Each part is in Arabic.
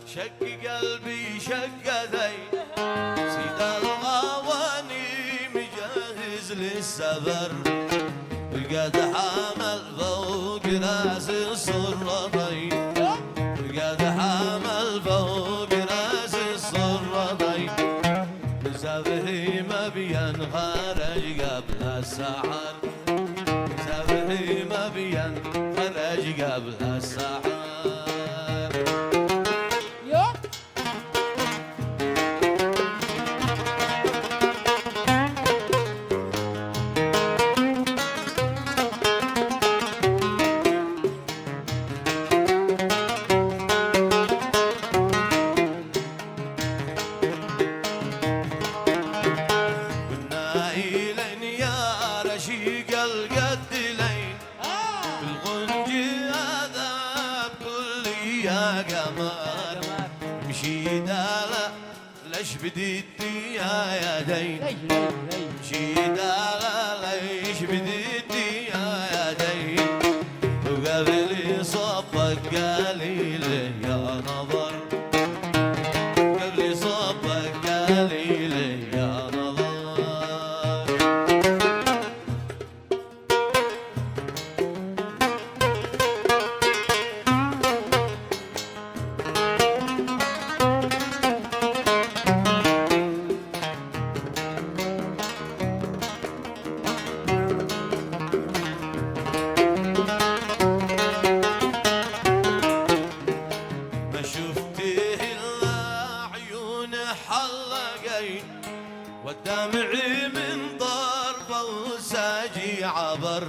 شق قلبي شقتين سيد الغواني مجهز للسفر قد حمل فوق راس الصرتين قد حمل فوق راس الصرتين مسافري مبين خرج قبل السحر مسافري مبين خرج قبل السحر بديتي يا دين شيدا ليش بديتي يا دين وقبل صبك قليل يا نظر قبل صبك قليل يا نظر والدمع من ضربه وساجي عبر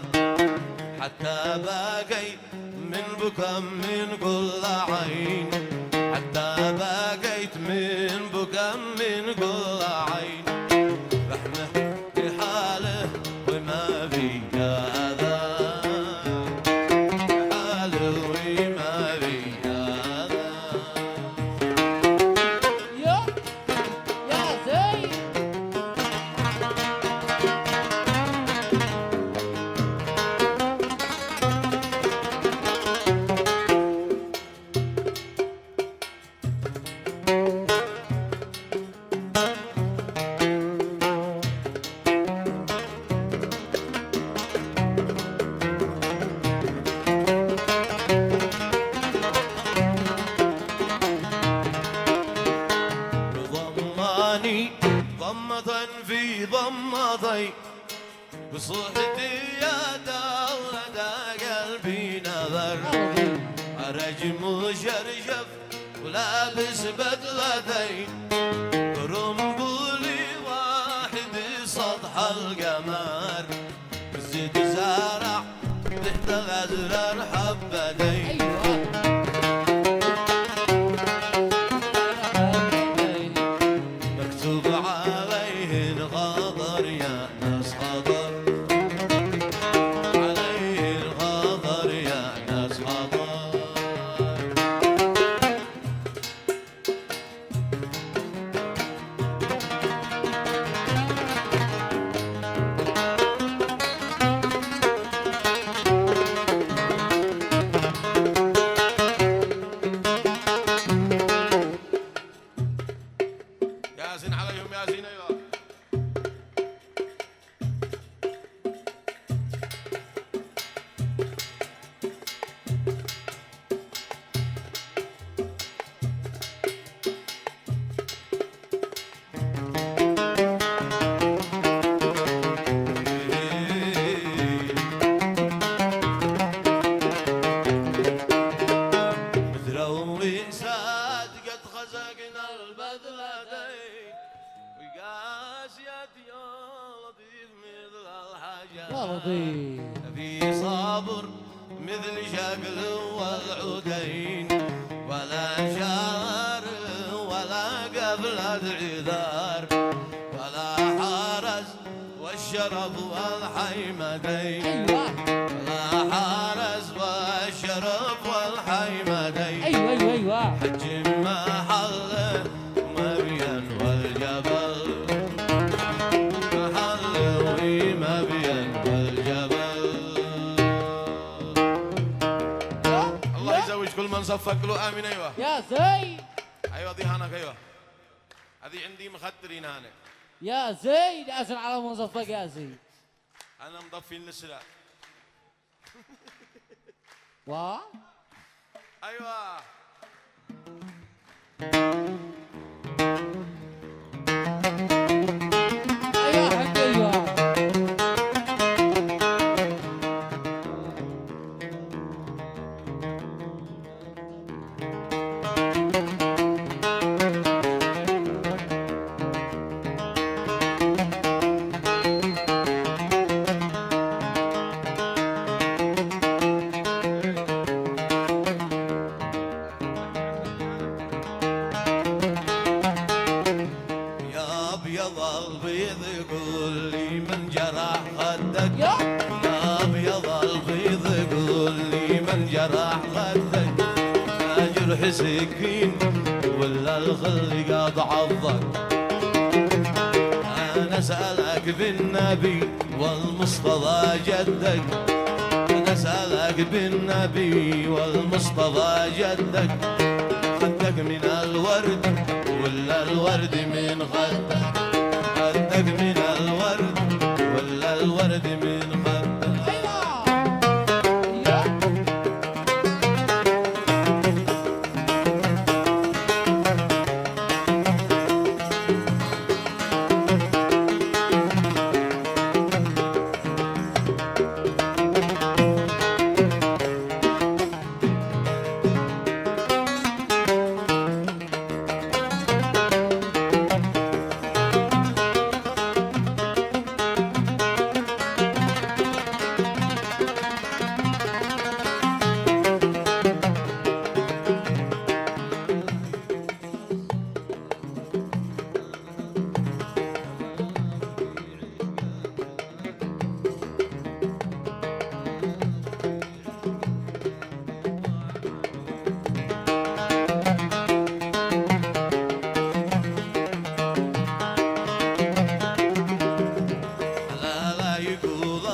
حتى بقيت من بكم من كل عين حتى بقيت من بكم من كل عين رحمة لحاله وما في هذا حاله وما في هذا يا زين ضمة في ضمتي بصحتي يا دولة قلبي نظر رجم وشرشف ولابس بدلتين رمبولي واحد سطح القمر زيد زارع تحت غزر حبتين ياسين عليهم ياسين ايوه متروي ساد قد خزقنا البذلتين وقاسية يا لطيف مثل الحجر يا لطيف في صبر مثل شكل والعودين ولا شعر ولا قبلة عذار ولا حرس والشرف والحيمتين ولا حرس والشرف والحيمتين ايوه حج محله مبين والجبل محله مبين والجبل الله يزوج كل من صفق له امين ايوه يا زين ايوه دي هانك ايوه. هذه عندي مخدرين انا. يا زيد اسال على موظفك يا زيد. انا مضفي السلاح. وا ايوه ايوه حق ايوه. جرح خدك ما جرح سكين ولا الخل قاض عضك. انا اسالك بالنبي والمصطفى جدك، انا اسالك بالنبي والمصطفى جدك، خدك من الورد ولا الورد من خدك، خدك من الورد ولا الورد من خدك.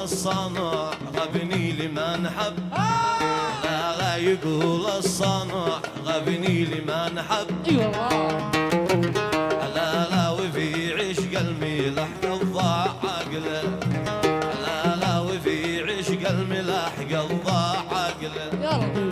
الصنع غبني لمن حب، لا لا يقول الصنع غبني لمن حب، اي والله لا لا وفي عشق الملح قضى عقله، لا لا وفي عشق الملح قضى عقله. يا ربي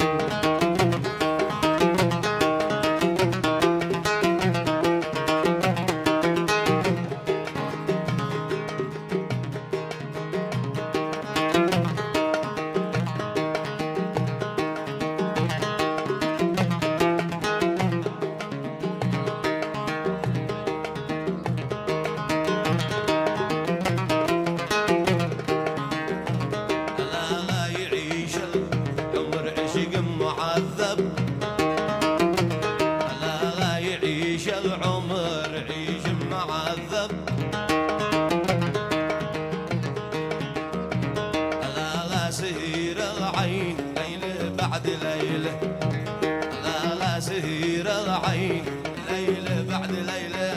العمر عيش معذب، لا لا سهير العين ليلة بعد ليلة، لا لا سهير العين ليلة بعد ليلة.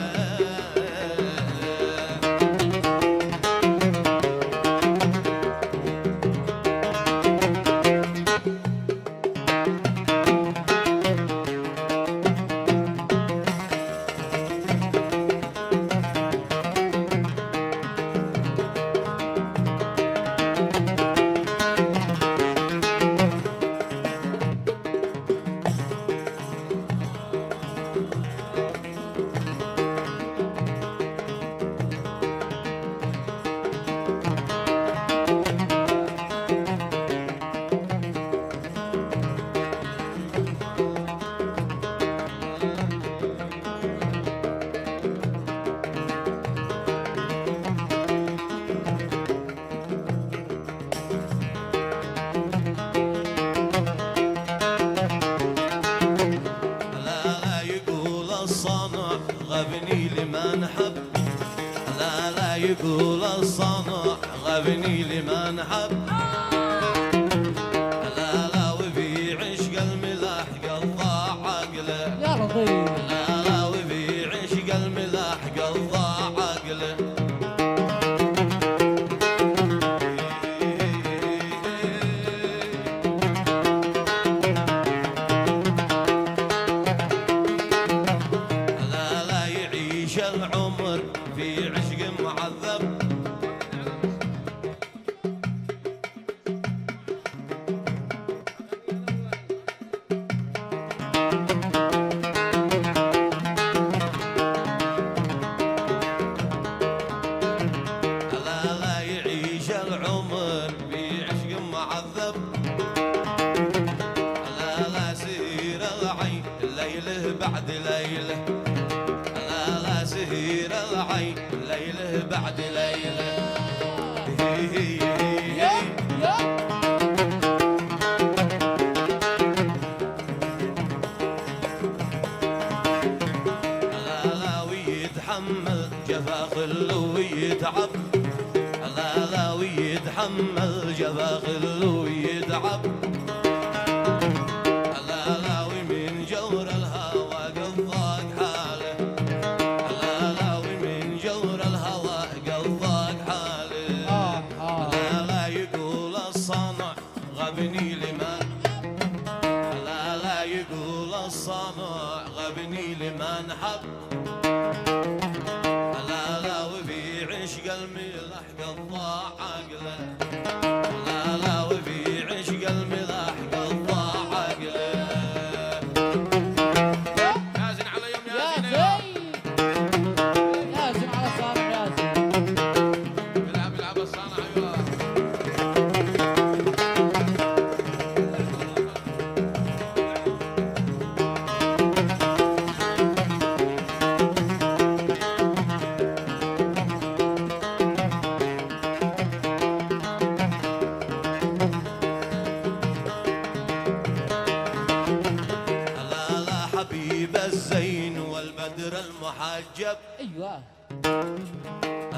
غبني لمن حب، لا لا يقول الصنع غبني لمن حب، لا لا وفي عشق الملاح قضى عقله. يا ربي لا لا وفي عشق الملاح قضى عقله. العمر في عشق معذب. لا يعيش العمر في عشق معذب. لا سهير العين ليله بعد ليله. لا سهير العين ليله بعد ليله. لا ويتحمل جفا خلو ويتعب. لا ويتحمل جفا خلو ويتعب. لا ومن جور الهوى قضاك حاله. لا ومن جور الهوى قضاك حاله. لا يقول الصنع غبني لمن. لا يقول الصنع غبني لمن حب. لا وفي عشق الملح قضى عقله. لا وفي عشق الملح قضى عقله. يازن على يوم يازن يازن على صابع يازن. يلعب الصانع. ايوه حبيب الزين والبدر المحجب. ايوه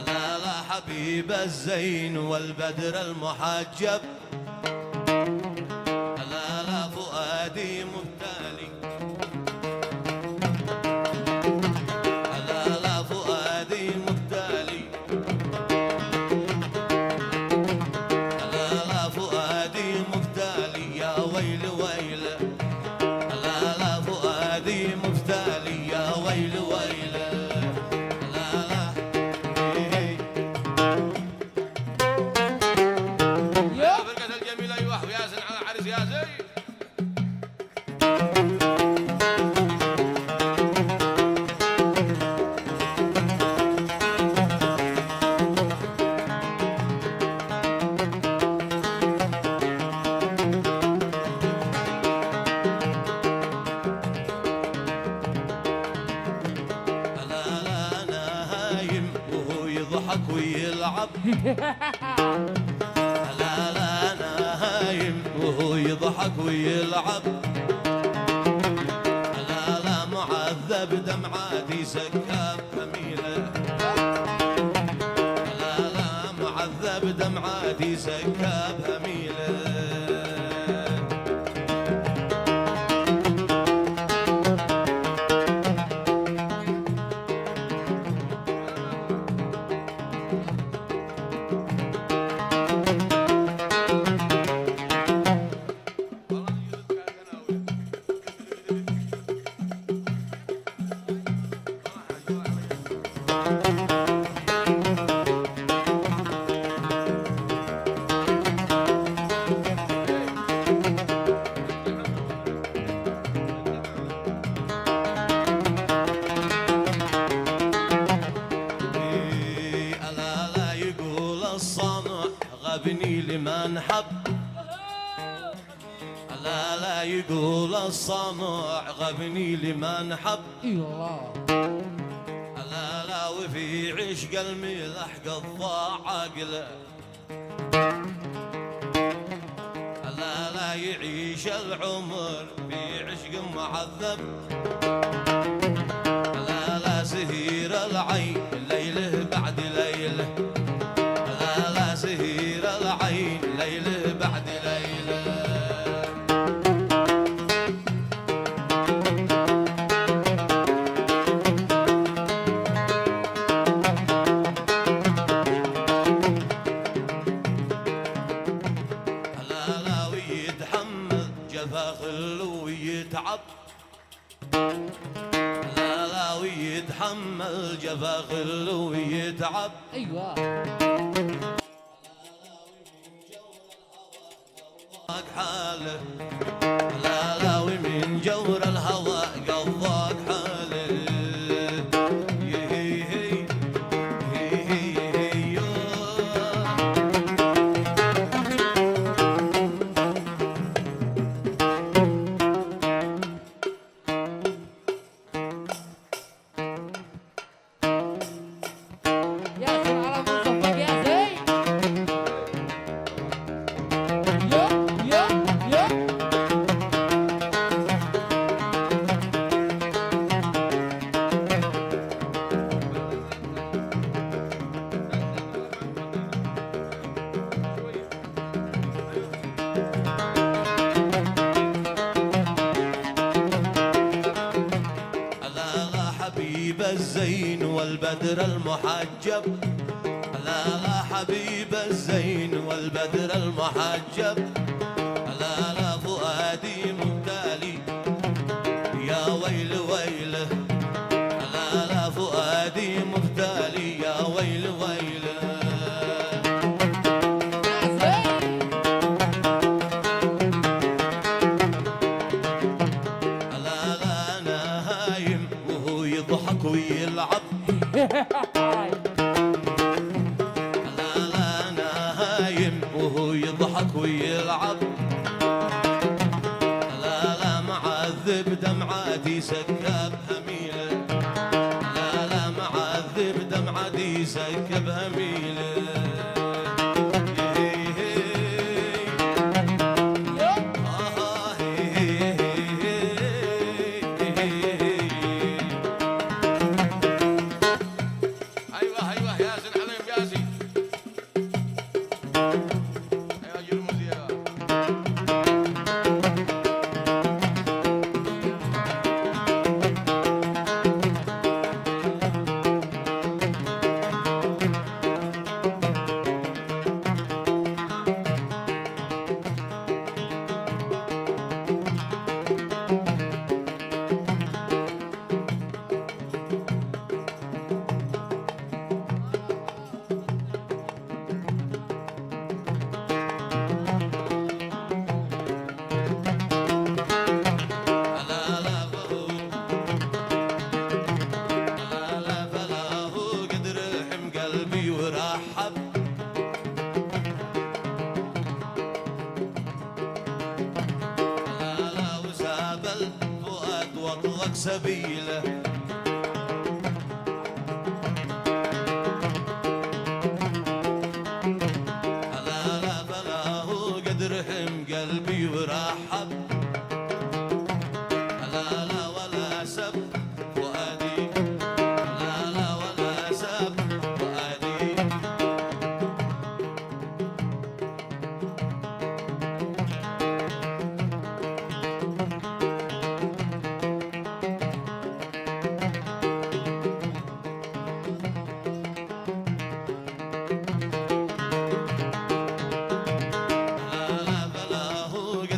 لا حبيب الزين والبدر المحجب. لا فؤادي مبتلي. لا فؤادي مبتلي. لا فؤادي مبتلي يا ويل ويل. لا فؤادي مفتالي يا ويل ويل. لا يا فرقة الجميلة ايوه ويازن على عرس يا زي. يضحك ويلعب. لا انا هايم وهو يضحك ويلعب. لا معذب دمعاتي سكاب هميله. لا معذب دمعاتي سكاب هميله. غبني لمن حب. لا يقول الصنع غبني لمن حب. اي والله. لا وفي عشق الملح قضى عقله. لا يعيش العمر في عشق معذب. لا سهير العين ليله بعد ليله. لا سهير العين ليله بعد ليله. لا ويتحمل جفا خلو ويتعب. لا ويتحمل جفا غل ويتعب. ايوه حاله لا لا ومن جور الهوى قضاك حاله. الزين والبدر المحجب لا لا حبيب الزين والبدر المحجب لا لا فؤادي مبتالي يا ويل ويله لا لا فؤادي مبتالي يا ويل ويله. يضحك ويلعب لا لا انا هايم وهو يضحك ويلعب لا لا معذب دمعاتي سكب هميله لا لا معذب دمعاتي سكب هميله. واطلق سبيله لا لا بلاه قد رحم قلبي ورحب لا لا ولا سب فؤادي لا لا ولا سب فؤادي.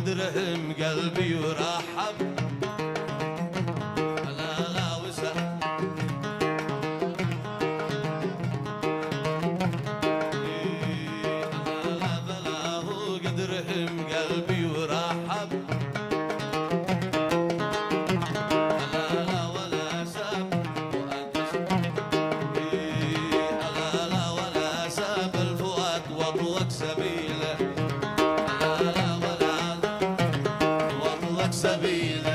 رحم قلبي ورحب لا لا وسع لا لا بلاه قد رحم قلبي ورحب لا لا ولا ساب لا لا ولا ساب الفؤاد واطلق سبيله سبيله.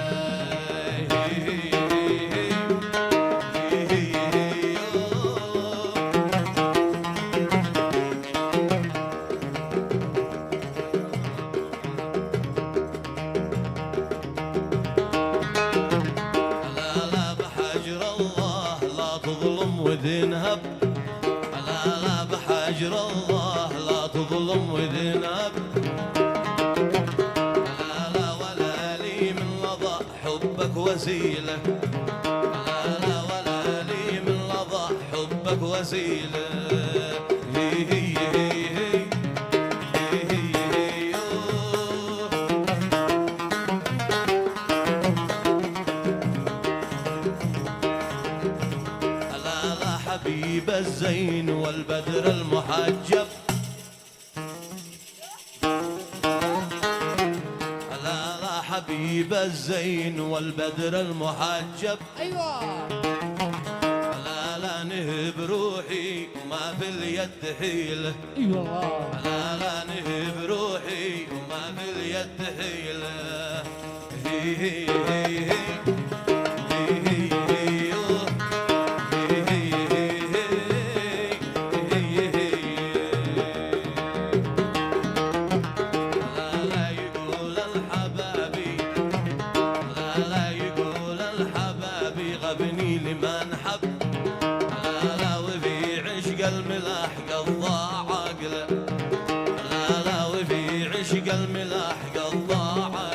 لا لا بحجر الله لا تظلم وذنهب لا لا بحجر الله لا تظلم وذنهب حبك وسيلة لا لا ولا لي من لظى حبك وسيلة. هي هي هي حبيب الزين والبدر المحجب لا حبيب الزين والبدر المحجب ايوه لا نهب روحي وما في اليد حيله اي والله لا نهب روحي وما في اليد حيله هي هي هي هي غبني لما نحب لا وفي عشق الملاح قضى عقله لا وفي عشق الملاح قضى عقله